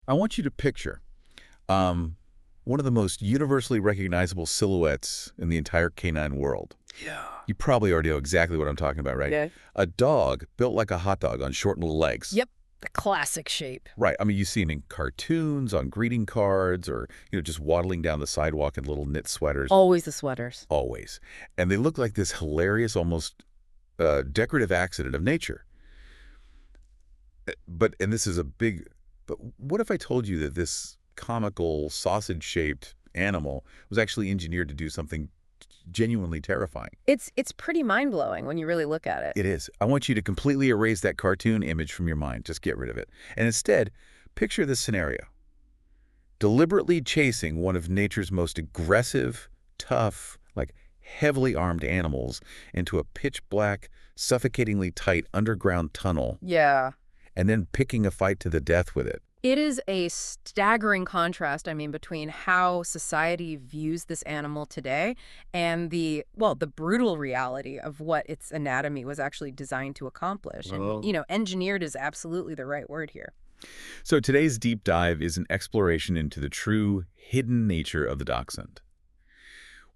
I want you to picture um, one of the most universally recognizable silhouettes in the entire canine world. Yeah. You probably already know exactly what I'm talking about, right? Yeah. A dog built like a hot dog on short little legs. Yep. The classic shape. Right. I mean, you see them in cartoons, on greeting cards, or, just waddling down the sidewalk in little knit sweaters. Always the sweaters. Always. And they look like this hilarious, almost decorative accident of nature. And this is but what if I told you that this comical sausage-shaped animal was actually engineered to do something genuinely terrifying? It's pretty mind-blowing when you really look at it. It is. I want you to completely erase that cartoon image from your mind. Just get rid of it. And instead, picture this scenario. Deliberately chasing one of nature's most aggressive, tough, heavily armed animals into a pitch-black, suffocatingly tight underground tunnel, Yeah. and then picking a fight to the death with it. It is a staggering contrast, between how society views this animal today and the brutal reality of what its anatomy was actually designed to accomplish. Oh. And, engineered is absolutely the right word here. So today's deep dive is an exploration into the true, hidden nature of the dachshund.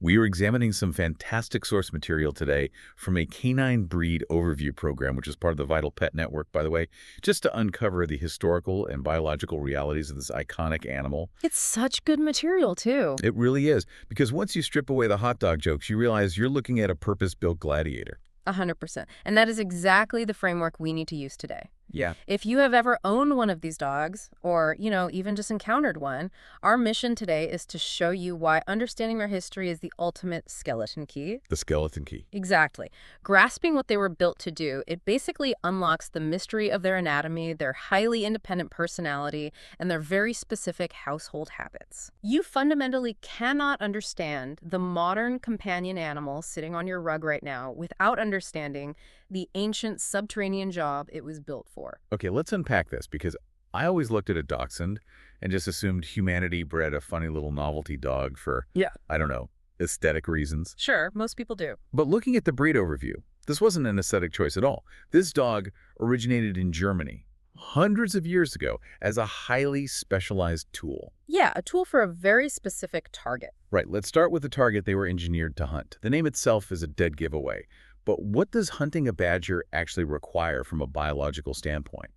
We are examining some fantastic source material today from a canine breed overview program, which is part of the Vital Pet Network, by the way, just to uncover the historical and biological realities of this iconic animal. It's such good material, too. It really is, because once you strip away the hot dog jokes, you realize you're looking at a purpose-built gladiator. 100%. And that is exactly the framework we need to use today. Yeah. If you have ever owned one of these dogs or, even just encountered one, our mission today is to show you why understanding their history is the ultimate skeleton key. The skeleton key. Exactly. Grasping what they were built to do, it basically unlocks the mystery of their anatomy, their highly independent personality, and their very specific household habits. You fundamentally cannot understand the modern companion animal sitting on your rug right now without understanding the ancient subterranean job it was built for. Okay, let's unpack this, because I always looked at a dachshund and just assumed humanity bred a funny little novelty dog for, I don't know, aesthetic reasons. Sure, most people do. But looking at the breed overview, this wasn't an aesthetic choice at all. This dog originated in Germany hundreds of years ago as a highly specialized tool. Yeah, a tool for a very specific target. Right, let's start with the target they were engineered to hunt. The name itself is a dead giveaway. But what does hunting a badger actually require from a biological standpoint?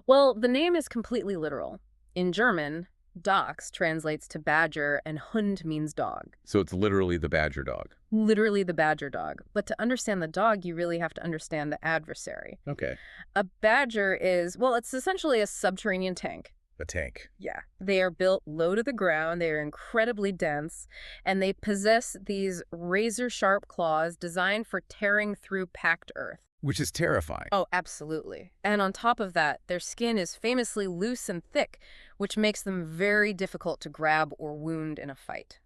Well, the name is completely literal. In German, Dachs translates to badger and Hund means dog. So it's literally the badger dog. Literally the badger dog. But to understand the dog, you really have to understand the adversary. Okay. A badger is, it's essentially a subterranean tank. A tank. Yeah. They are built low to the ground, they are incredibly dense, and they possess these razor-sharp claws designed for tearing through packed earth. Which is terrifying. Oh, absolutely. And on top of that, their skin is famously loose and thick, which makes them very difficult to grab or wound in a fight.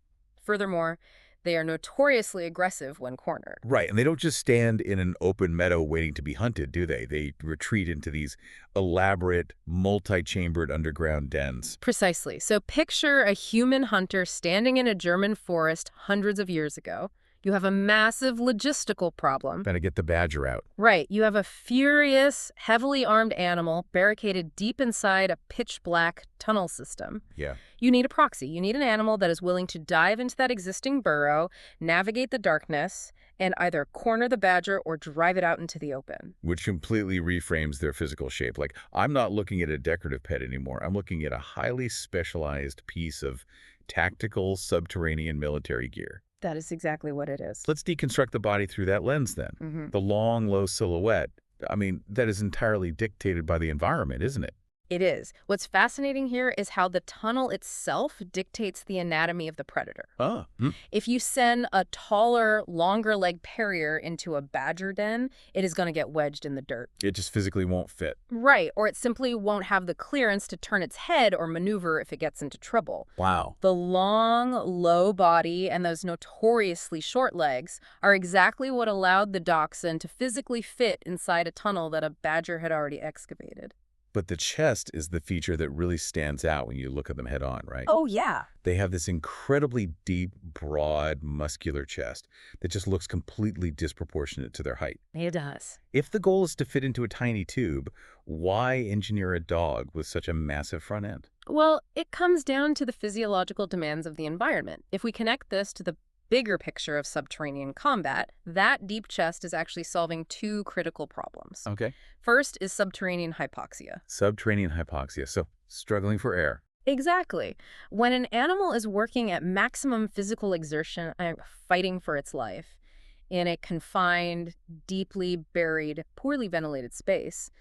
Furthermore, they are notoriously aggressive when cornered. Right, and they don't just stand in an open meadow waiting to be hunted, do they? They retreat into these elaborate, multi-chambered underground dens. Precisely. So picture a human hunter standing in a German forest hundreds of years ago. You have a massive logistical problem. Gotta get the badger out. Right. You have a furious, heavily armed animal barricaded deep inside a pitch-black tunnel system. Yeah. You need a proxy. You need an animal that is willing to dive into that existing burrow, navigate the darkness, and either corner the badger or drive it out into the open. Which completely reframes their physical shape. I'm not looking at a decorative pet anymore. I'm looking at a highly specialized piece of tactical subterranean military gear. That is exactly what it is. Let's deconstruct the body through that lens then. The long, low silhouette, that is entirely dictated by the environment, isn't it? It is. What's fascinating here is how the tunnel itself dictates the anatomy of the predator. If you send a taller, longer-legged terrier into a badger den, it is going to get wedged in the dirt. It just physically won't fit. Right, or it simply won't have the clearance to turn its head or maneuver if it gets into trouble. Wow. The long, low body and those notoriously short legs are exactly what allowed the dachshund to physically fit inside a tunnel that a badger had already excavated. But the chest is the feature that really stands out when you look at them head on, right? Oh, yeah. They have this incredibly deep, broad, muscular chest that just looks completely disproportionate to their height. It does. If the goal is to fit into a tiny tube, why engineer a dog with such a massive front end? Well, it comes down to the physiological demands of the environment. If we connect this to the bigger picture of subterranean combat, that deep chest is actually solving two critical problems. Okay. First is subterranean hypoxia. Subterranean hypoxia, so struggling for air. Exactly. When an animal is working at maximum physical exertion, fighting for its life, in a confined, deeply buried, poorly ventilated space,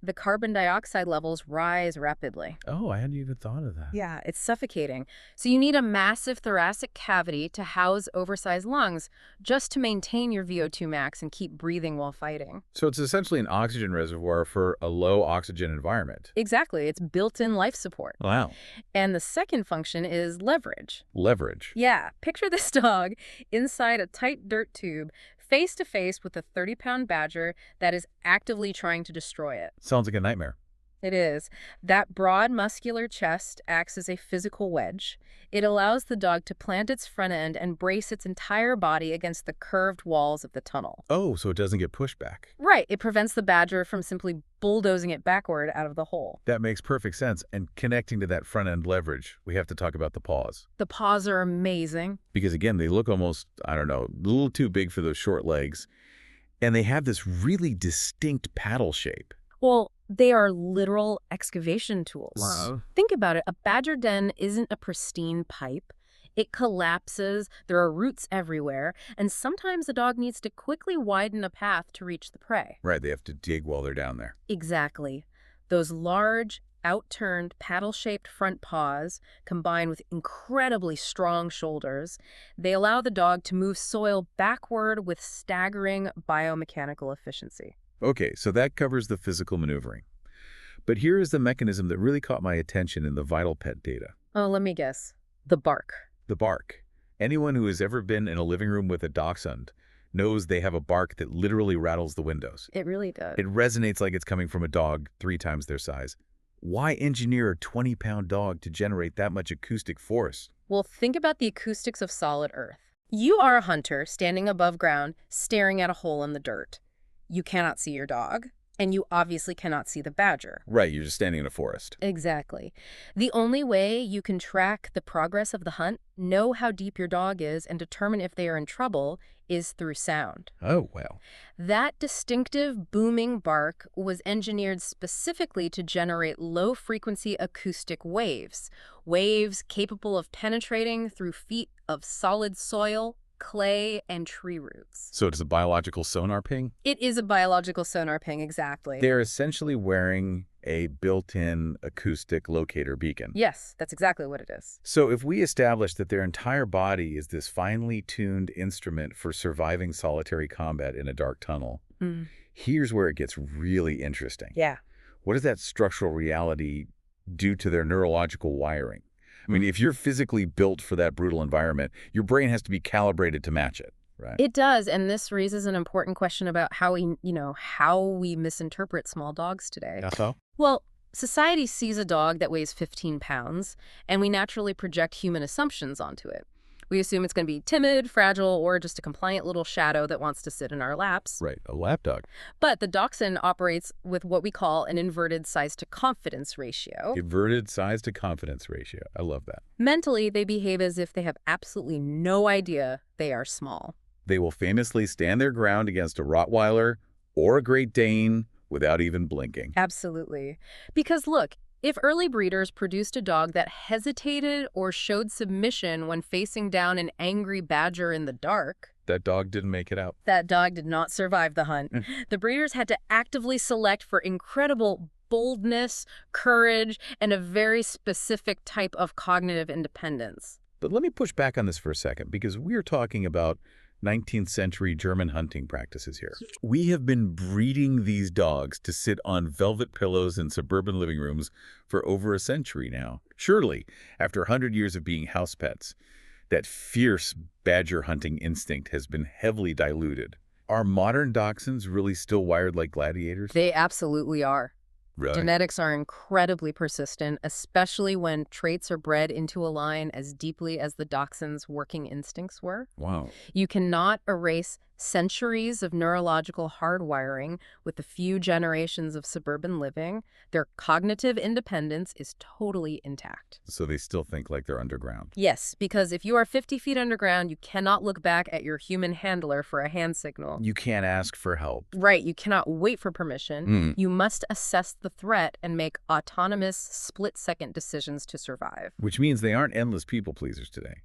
the carbon dioxide levels rise rapidly. Oh, I hadn't even thought of that. Yeah, it's suffocating. So you need a massive thoracic cavity to house oversized lungs just to maintain your VO2 max and keep breathing while fighting. So it's essentially an oxygen reservoir for a low oxygen environment. Exactly. It's built-in life support. Wow. And the second function is leverage. Leverage. Yeah, picture this dog inside a tight dirt tube, face to face with a 30-pound badger that is actively trying to destroy it. Sounds like a nightmare. It is. That broad, muscular chest acts as a physical wedge. It allows the dog to plant its front end and brace its entire body against the curved walls of the tunnel. Oh, so it doesn't get pushed back. Right. It prevents the badger from simply bulldozing it backward out of the hole. That makes perfect sense. And connecting to that front end leverage, we have to talk about the paws. The paws are amazing. Because again, they look almost, I don't know, a little too big for those short legs. And they have this really distinct paddle shape. Well, they are literal excavation tools. Wow. Think about it. A badger den isn't a pristine pipe. It collapses, there are roots everywhere, and sometimes the dog needs to quickly widen a path to reach the prey. Right, they have to dig while they're down there. Exactly. Those large, outturned, paddle-shaped front paws, combined with incredibly strong shoulders, they allow the dog to move soil backward with staggering biomechanical efficiency. Okay, so that covers the physical maneuvering. But here is the mechanism that really caught my attention in the vital pet data. Oh, let me guess. The bark. The bark. Anyone who has ever been in a living room with a dachshund knows they have a bark that literally rattles the windows. It really does. It resonates like it's coming from a dog 3 times their size. Why engineer a 20-pound dog to generate that much acoustic force? Well, think about the acoustics of solid earth. You are a hunter standing above ground, staring at a hole in the dirt. You cannot see your dog, and you obviously cannot see the badger. Right, you're just standing in a forest. Exactly. The only way you can track the progress of the hunt, know how deep your dog is, and determine if they are in trouble is through sound. Oh, well. That distinctive booming bark was engineered specifically to generate low-frequency acoustic waves, waves capable of penetrating through feet of solid soil, clay, and tree roots. So it's a biological sonar ping? It is a biological sonar ping, exactly. They're essentially wearing a built-in acoustic locator beacon. Yes, that's exactly what it is. So if we establish that their entire body is this finely tuned instrument for surviving solitary combat in a dark tunnel, here's where it gets really interesting. Yeah. What does that structural reality do to their neurological wiring? I mean, if you're physically built for that brutal environment, your brain has to be calibrated to match it, right? It does, and this raises an important question about how we misinterpret small dogs today. So? Well, society sees a dog that weighs 15 pounds, and we naturally project human assumptions onto it. We assume it's going to be timid, fragile, or just a compliant little shadow that wants to sit in our laps. Right, a lap dog. But the dachshund operates with what we call an inverted size-to-confidence ratio. Inverted size-to-confidence ratio. I love that. Mentally, they behave as if they have absolutely no idea they are small. They will famously stand their ground against a Rottweiler or a Great Dane without even blinking. Absolutely. Because look, if early breeders produced a dog that hesitated or showed submission when facing down an angry badger in the dark, that dog didn't make it out. That dog did not survive the hunt. The breeders had to actively select for incredible boldness, courage, and a very specific type of cognitive independence. But let me push back on this for a second, because we're talking about 19th century German hunting practices here. We have been breeding these dogs to sit on velvet pillows in suburban living rooms for over a century now. Surely, after 100 years of being house pets, that fierce badger hunting instinct has been heavily diluted. Are modern dachshunds really still wired like gladiators? They absolutely are. Really? Genetics are incredibly persistent, especially when traits are bred into a line as deeply as the dachshund's working instincts were. Wow. You cannot erase Centuries of neurological hardwiring with a few generations of suburban living, their cognitive independence is totally intact. So they still think like they're underground. Yes, because if you are 50 feet underground, you cannot look back at your human handler for a hand signal. You can't ask for help. Right, you cannot wait for permission. Mm. You must assess the threat and make autonomous, split-second decisions to survive. Which means they aren't endless people pleasers today.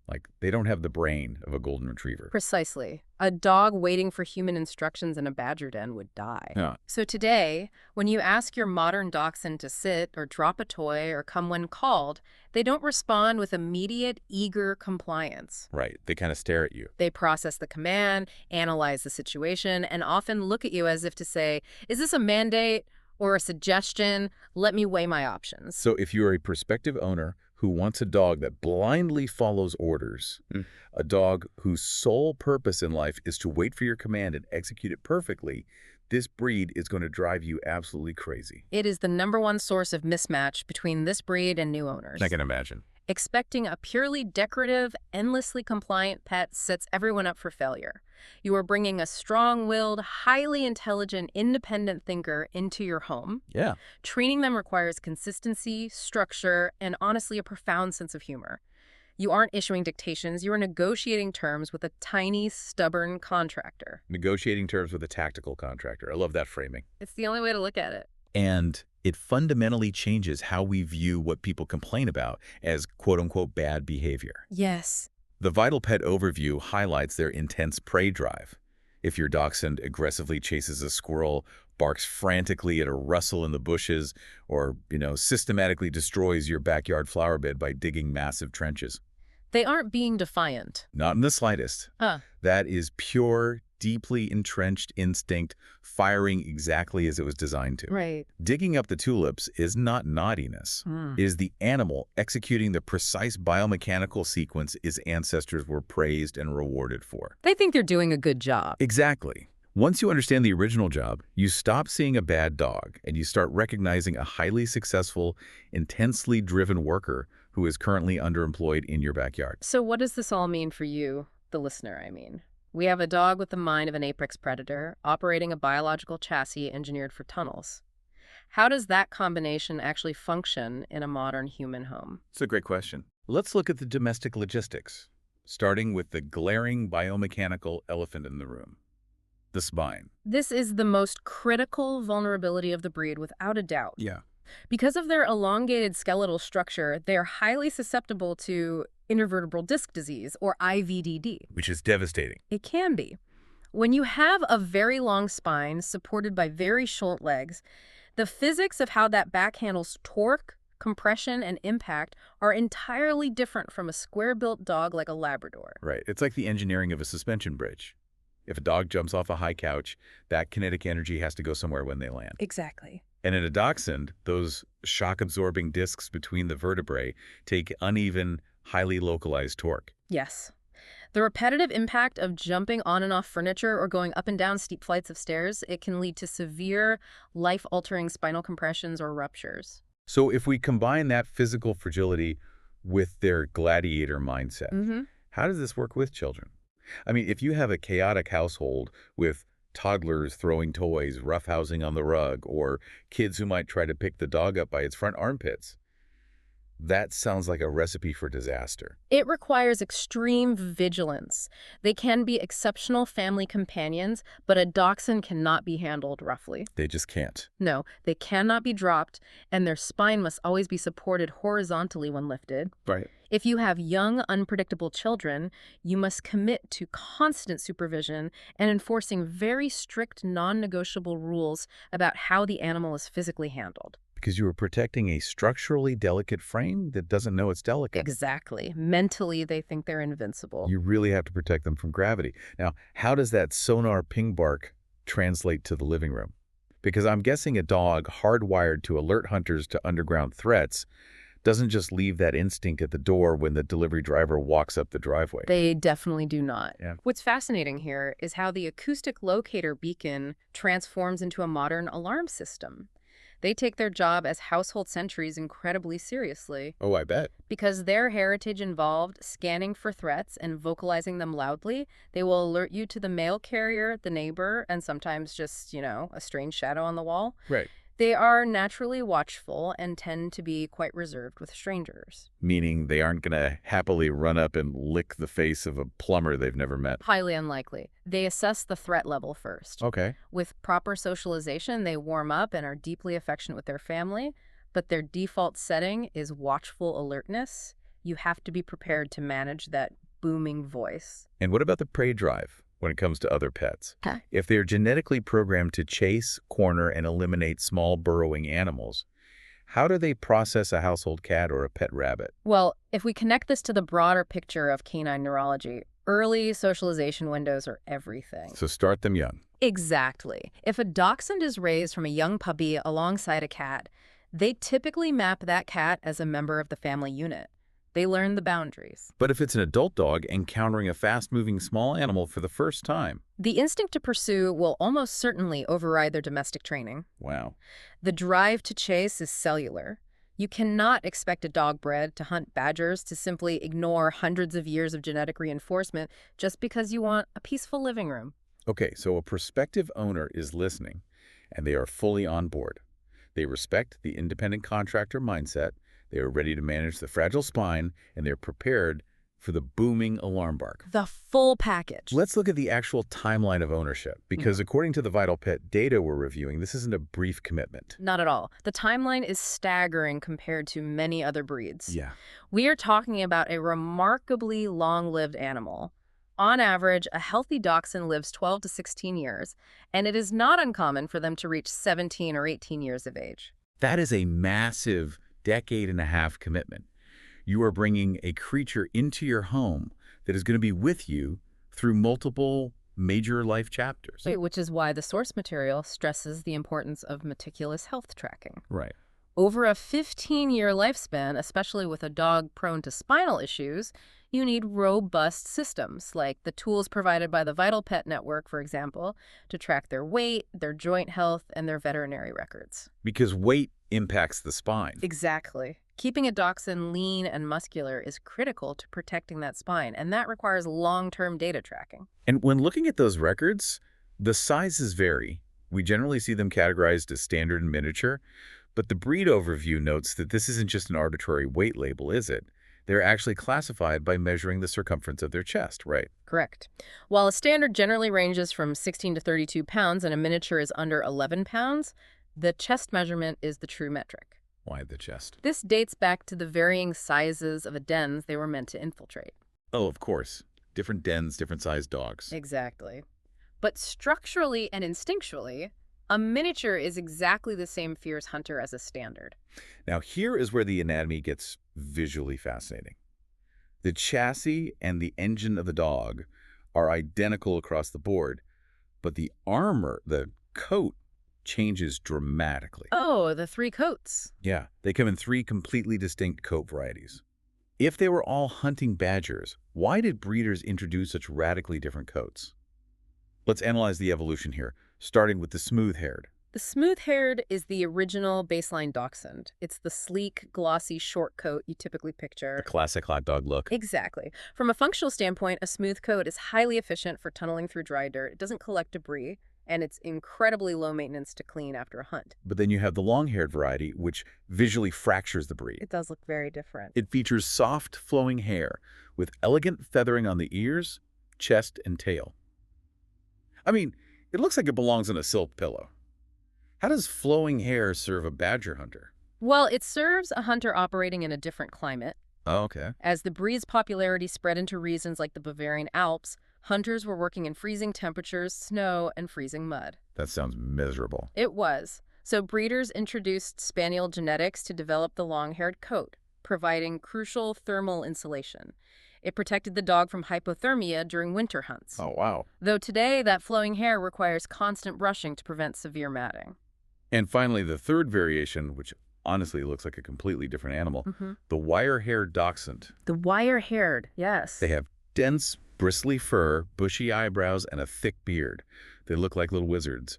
Like, they don't have the brain of a golden retriever. Precisely. A dog waiting for human instructions in a badger den would die. Yeah. So today, when you ask your modern dachshund to sit or drop a toy or come when called, they don't respond with immediate, eager compliance. Right. They kind of stare at you. They process the command, analyze the situation, and often look at you as if to say, is this a mandate or a suggestion? Let me weigh my options. So if you're a prospective owner who wants a dog that blindly follows orders, a dog whose sole purpose in life is to wait for your command and execute it perfectly, this breed is going to drive you absolutely crazy. It is the #1 source of mismatch between this breed and new owners. I can imagine. Expecting a purely decorative, endlessly compliant pet sets everyone up for failure. You are bringing a strong-willed, highly intelligent, independent thinker into your home. Yeah. Training them requires consistency, structure, and honestly a profound sense of humor. You aren't issuing dictations, you are negotiating terms with a tiny, stubborn contractor. Negotiating terms with a tactical contractor. I love that framing. It's the only way to look at it. And it fundamentally changes how we view what people complain about as quote-unquote bad behavior. Yes. The Vital Pet overview highlights their intense prey drive. If your dachshund aggressively chases a squirrel, barks frantically at a rustle in the bushes, or, systematically destroys your backyard flower bed by digging massive trenches. They aren't being defiant. Not in the slightest. That is pure, deeply entrenched instinct firing exactly as it was designed to. Right. Digging up the tulips is not naughtiness. It is the animal executing the precise biomechanical sequence its ancestors were praised and rewarded for. They think they're doing a good job. Exactly. Once you understand the original job, you stop seeing a bad dog and you start recognizing a highly successful, intensely driven worker who is currently underemployed in your backyard. So what does this all mean for you, the listener, I mean? We have a dog with the mind of an apex predator, operating a biological chassis engineered for tunnels. How does that combination actually function in a modern human home? It's a great question. Let's look at the domestic logistics, starting with the glaring biomechanical elephant in the room, the spine. This is the most critical vulnerability of the breed, without a doubt. Yeah. Because of their elongated skeletal structure, they are highly susceptible to intervertebral disc disease, or IVDD. Which is devastating. It can be. When you have a very long spine supported by very short legs, the physics of how that back handles torque, compression, and impact are entirely different from a square-built dog like a Labrador. Right. It's like the engineering of a suspension bridge. If a dog jumps off a high couch, that kinetic energy has to go somewhere when they land. Exactly. And in a dachshund, those shock-absorbing discs between the vertebrae take uneven, highly localized torque. Yes. The repetitive impact of jumping on and off furniture or going up and down steep flights of stairs, it can lead to severe, life-altering spinal compressions or ruptures. So if we combine that physical fragility with their gladiator mindset, how does this work with children? I mean, if you have a chaotic household with toddlers throwing toys, roughhousing on the rug, or kids who might try to pick the dog up by its front armpits, that sounds like a recipe for disaster. It requires extreme vigilance. They can be exceptional family companions, but a dachshund cannot be handled roughly. They just can't. No, they cannot be dropped, and their spine must always be supported horizontally when lifted. Right. If you have young, unpredictable children, you must commit to constant supervision and enforcing very strict, non-negotiable rules about how the animal is physically handled. Because you are protecting a structurally delicate frame that doesn't know it's delicate. Exactly. Mentally, they think they're invincible. You really have to protect them from gravity. Now, how does that sonar ping bark translate to the living room? Because I'm guessing a dog hardwired to alert hunters to underground threats doesn't just leave that instinct at the door when the delivery driver walks up the driveway. They definitely do not. Yeah. What's fascinating here is how the acoustic locator beacon transforms into a modern alarm system. They take their job as household sentries incredibly seriously. Oh, I bet. Because their heritage involved scanning for threats and vocalizing them loudly, they will alert you to the mail carrier, the neighbor, and sometimes just, a strange shadow on the wall. Right. They are naturally watchful and tend to be quite reserved with strangers. Meaning they aren't going to happily run up and lick the face of a plumber they've never met. Highly unlikely. They assess the threat level first. Okay. With proper socialization, they warm up and are deeply affectionate with their family, but their default setting is watchful alertness. You have to be prepared to manage that booming voice. And what about the prey drive when it comes to other pets? Okay. If they're genetically programmed to chase, corner, and eliminate small burrowing animals, how do they process a household cat or a pet rabbit? Well, if we connect this to the broader picture of canine neurology, early socialization windows are everything. So start them young. Exactly. If a dachshund is raised from a young puppy alongside a cat, they typically map that cat as a member of the family unit. They learn the boundaries. But if it's an adult dog encountering a fast-moving small animal for the first time? The instinct to pursue will almost certainly override their domestic training. Wow. The drive to chase is cellular. You cannot expect a dog bred to hunt badgers to simply ignore hundreds of years of genetic reinforcement just because you want a peaceful living room. Okay, so a prospective owner is listening, and they are fully on board. They respect the independent contractor mindset, they are ready to manage the fragile spine, and they're prepared for the booming alarm bark. The full package. Let's look at the actual timeline of ownership, because according to the Vital Pet data we're reviewing, this isn't a brief commitment. Not at all. The timeline is staggering compared to many other breeds. Yeah. We are talking about a remarkably long-lived animal. On average, a healthy dachshund lives 12 to 16 years, and it is not uncommon for them to reach 17 or 18 years of age. That is a massive decade-and-a-half commitment. You are bringing a creature into your home that is going to be with you through multiple major life chapters. Which is why the source material stresses the importance of meticulous health tracking. Right. Over a 15-year lifespan, especially with a dog prone to spinal issues, you need robust systems, like the tools provided by the Vital Pet Network, for example, to track their weight, their joint health, and their veterinary records. Because weight impacts the spine. Exactly. Keeping a dachshund lean and muscular is critical to protecting that spine, and that requires long-term data tracking. And when looking at those records, the sizes vary. We generally see them categorized as standard and miniature, but the breed overview notes that this isn't just an arbitrary weight label, is it? They're actually classified by measuring the circumference of their chest, right? Correct. While a standard generally ranges from 16 to 32 pounds and a miniature is under 11 pounds, the chest measurement is the true metric. Why the chest? This dates back to the varying sizes of the dens they were meant to infiltrate. Oh, of course. Different dens, different sized dogs. Exactly. But structurally and instinctually, a miniature is exactly the same fierce hunter as a standard. Now, here is where the anatomy gets visually fascinating. The chassis and the engine of the dog are identical across the board, but the armor, the coat, changes dramatically. Oh, the three coats. Yeah, they come in 3 completely distinct coat varieties. If they were all hunting badgers, why did breeders introduce such radically different coats? Let's analyze the evolution here, starting with the smooth-haired. The smooth-haired is the original baseline dachshund. It's the sleek, glossy, short coat you typically picture. The classic hot dog look. Exactly. From a functional standpoint, a smooth coat is highly efficient for tunneling through dry dirt. It doesn't collect debris, and it's incredibly low maintenance to clean after a hunt. But then you have the long-haired variety, which visually fractures the breed. It does look very different. It features soft, flowing hair with elegant feathering on the ears, chest, and tail. I mean, it looks like it belongs on a silk pillow. How does flowing hair serve a badger hunter? Well, it serves a hunter operating in a different climate. Oh, okay. As the breed's popularity spread into regions like the Bavarian Alps, hunters were working in freezing temperatures, snow, and freezing mud. That sounds miserable. It was. So breeders introduced spaniel genetics to develop the long-haired coat, providing crucial thermal insulation. It protected the dog from hypothermia during winter hunts. Oh, wow. Though today, that flowing hair requires constant brushing to prevent severe matting. And finally, the third variation, which honestly looks like a completely different animal, the wire-haired dachshund. The wire-haired, yes. They have dense, bristly fur, bushy eyebrows, and a thick beard. They look like little wizards.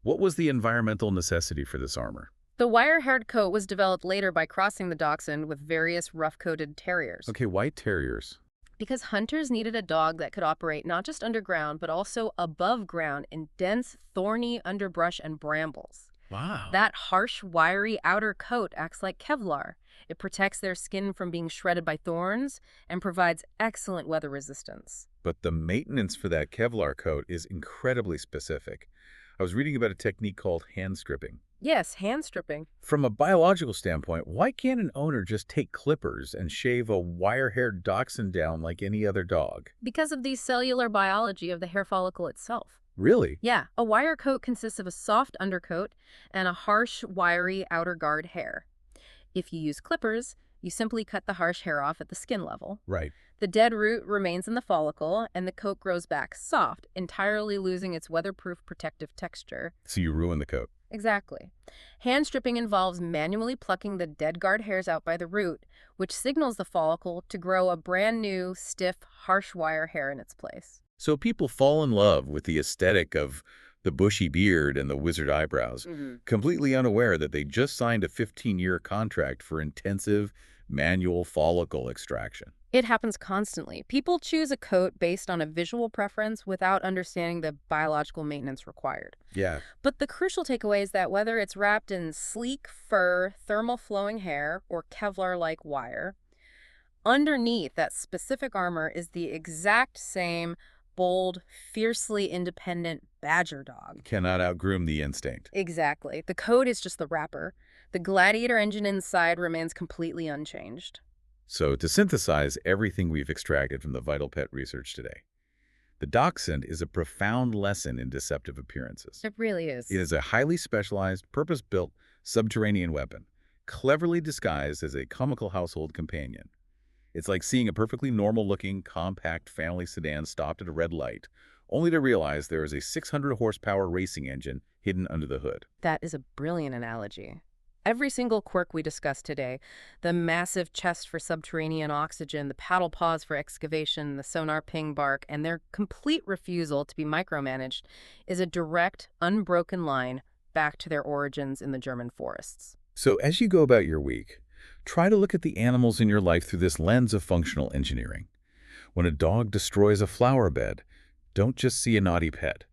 What was the environmental necessity for this armor? The wire-haired coat was developed later by crossing the dachshund with various rough-coated terriers. Okay, white terriers. Because hunters needed a dog that could operate not just underground, but also above ground in dense, thorny underbrush and brambles. Wow. That harsh, wiry outer coat acts like Kevlar. It protects their skin from being shredded by thorns and provides excellent weather resistance. But the maintenance for that Kevlar coat is incredibly specific. I was reading about a technique called hand stripping. Yes, hand stripping. From a biological standpoint, why can't an owner just take clippers and shave a wire-haired dachshund down like any other dog? Because of the cellular biology of the hair follicle itself. Really? Yeah, a wire coat consists of a soft undercoat and a harsh, wiry outer guard hair. If you use clippers, you simply cut the harsh hair off at the skin level. Right. The dead root remains in the follicle, and the coat grows back soft, entirely losing its weatherproof protective texture. So you ruin the coat. Exactly. Hand stripping involves manually plucking the dead guard hairs out by the root, which signals the follicle to grow a brand new, stiff, harsh wire hair in its place. So people fall in love with the aesthetic of the bushy beard and the wizard eyebrows, completely unaware that they just signed a 15-year contract for intensive manual follicle extraction. It happens constantly. People choose a coat based on a visual preference without understanding the biological maintenance required. Yeah. But the crucial takeaway is that whether it's wrapped in sleek fur, thermal flowing hair, or Kevlar-like wire, underneath that specific armor is the exact same bold, fiercely independent badger dog. Cannot outgroom the instinct. Exactly. The coat is just the wrapper. The gladiator engine inside remains completely unchanged. So to synthesize everything we've extracted from the Vital Pet research today, the Dachshund is a profound lesson in deceptive appearances. It really is. It is a highly specialized, purpose-built subterranean weapon, cleverly disguised as a comical household companion. It's like seeing a perfectly normal-looking, compact family sedan stopped at a red light, only to realize there is a 600-horsepower racing engine hidden under the hood. That is a brilliant analogy. Every single quirk we discussed today, the massive chest for subterranean oxygen, the paddle paws for excavation, the sonar ping bark, and their complete refusal to be micromanaged, is a direct, unbroken line back to their origins in the German forests. So as you go about your week, try to look at the animals in your life through this lens of functional engineering. When a dog destroys a flower bed, don't just see a naughty pet.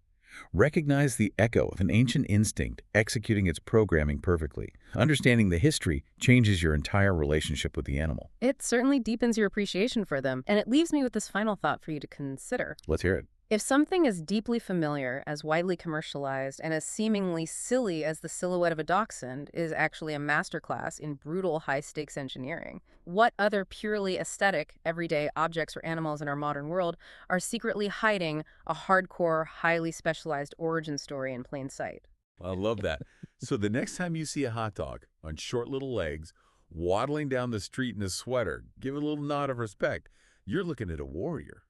Recognize the echo of an ancient instinct executing its programming perfectly. Understanding the history changes your entire relationship with the animal. It certainly deepens your appreciation for them, and it leaves me with this final thought for you to consider. Let's hear it. If something as deeply familiar, as widely commercialized, and as seemingly silly as the silhouette of a dachshund is actually a masterclass in brutal high-stakes engineering, what other purely aesthetic, everyday objects or animals in our modern world are secretly hiding a hardcore, highly specialized origin story in plain sight? I love that. So the next time you see a hot dog on short little legs, waddling down the street in a sweater, give it a little nod of respect. You're looking at a warrior.